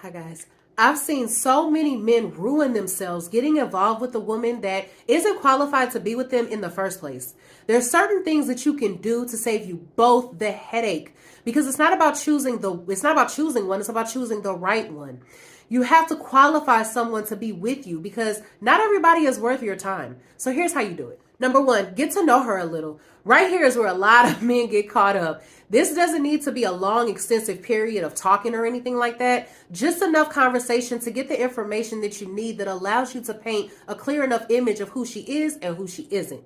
Hi guys. I've seen so many men ruin themselves getting involved with a woman that isn't qualified to be with them in the first place. There's certain things that you can do to save you both the headache because it's not about choosing one, it's about choosing the right one. You have to qualify someone to be with you because not everybody is worth your time. So here's how you do it. Number one, get to know her a little. Right here is where a lot of men get caught up. This doesn't need to be a long, extensive period of talking or anything like that. Just enough conversation to get the information that you need that allows you to paint a clear enough image of who she is and who she isn't.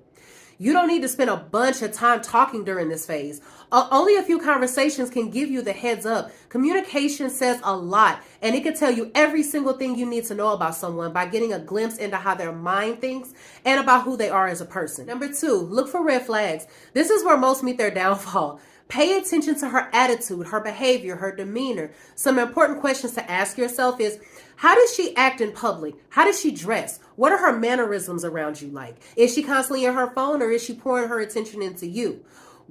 You don't need to spend a bunch of time talking during this phase. Only a few conversations can give you the heads up. Communication says a lot, and it can tell you every single thing you need to know about someone by getting a glimpse into how their mind thinks and about who they are as a person. Number two, look for red flags. This is where most meet their downfall. Pay attention to her attitude, her behavior, her demeanor. Some important questions to ask yourself is, how does she act in public? How does she dress? What are her mannerisms around you like? Is she constantly in her phone or is she pouring her attention into you?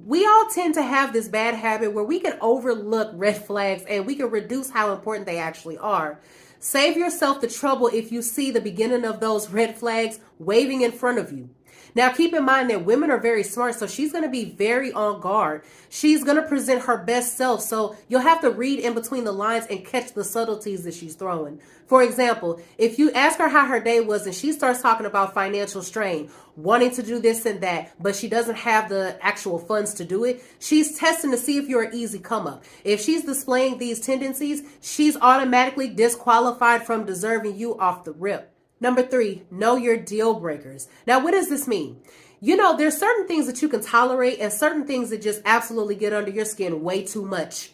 We all tend to have this bad habit where we can overlook red flags and we can reduce how important they actually are. Save yourself the trouble if you see the beginning of those red flags waving in front of you. Now, keep in mind that women are very smart, so she's going to be very on guard. She's going to present her best self, so you'll have to read in between the lines and catch the subtleties that she's throwing. For example, if you ask her how her day was and she starts talking about financial strain, wanting to do this and that, but she doesn't have the actual funds to do it, she's testing to see if you're an easy come up. If she's displaying these tendencies, she's automatically disqualified from deserving you off the rip. Number three, know your deal breakers. Now, what does this mean? There's certain things that you can tolerate and certain things that just absolutely get under your skin way too much.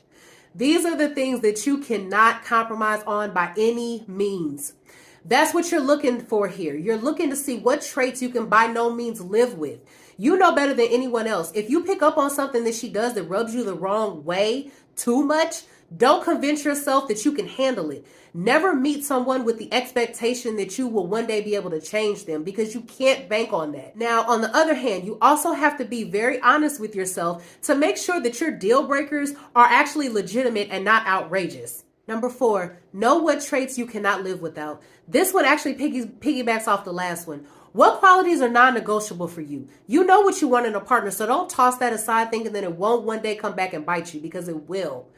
These are the things that you cannot compromise on by any means. That's what you're looking for here. You're looking to see what traits you can by no means live with. You know better than anyone else. If you pick up on something that she does that rubs you the wrong way too much, don't convince yourself that you can handle it. Never meet someone with the expectation that you will one day be able to change them because you can't bank on that. Now, on the other hand, you also have to be very honest with yourself to make sure that your deal breakers are actually legitimate and not outrageous. Number four, know what traits you cannot live without. This one actually piggybacks off the last one. What qualities are non-negotiable for you? You know what you want in a partner, so don't toss that aside thinking that it won't one day come back and bite you, because it will.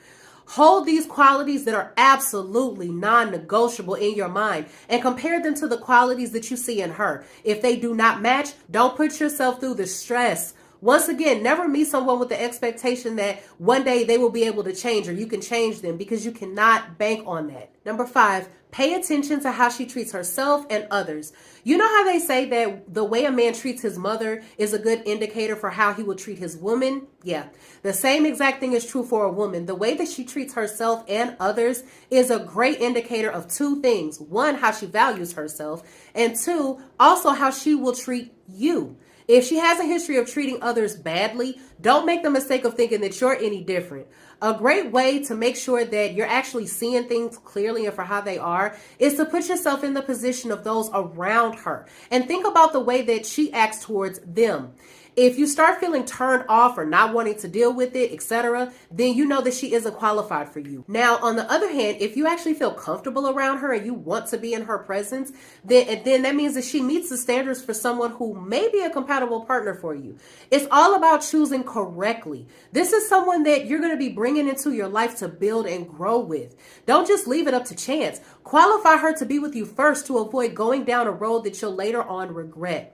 Hold these qualities that are absolutely non-negotiable in your mind and compare them to the qualities that you see in her. If they do not match, don't put yourself through the stress. Once again, never meet someone with the expectation that one day they will be able to change or you can change them, because you cannot bank on that. Number five, pay attention to how she treats herself and others. You know how they say that the way a man treats his mother is a good indicator for how he will treat his woman? Yeah, the same exact thing is true for a woman. The way that she treats herself and others is a great indicator of two things. One, how she values herself, and two, also how she will treat you. If she has a history of treating others badly, don't make the mistake of thinking that you're any different. A great way to make sure that you're actually seeing things clearly and for how they are is to put yourself in the position of those around her and think about the way that she acts towards them. If you start feeling turned off or not wanting to deal with it, etc., then you know that she isn't qualified for you. Now, on the other hand, if you actually feel comfortable around her and you want to be in her presence, then that means that she meets the standards for someone who may be a compatible partner for you. It's all about choosing correctly. This is someone that you're going to be bringing into your life to build and grow with. Don't just leave it up to chance. Qualify her to be with you first to avoid going down a road that you'll later on regret.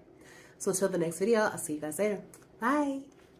So until the next video, I'll see you guys later. Bye.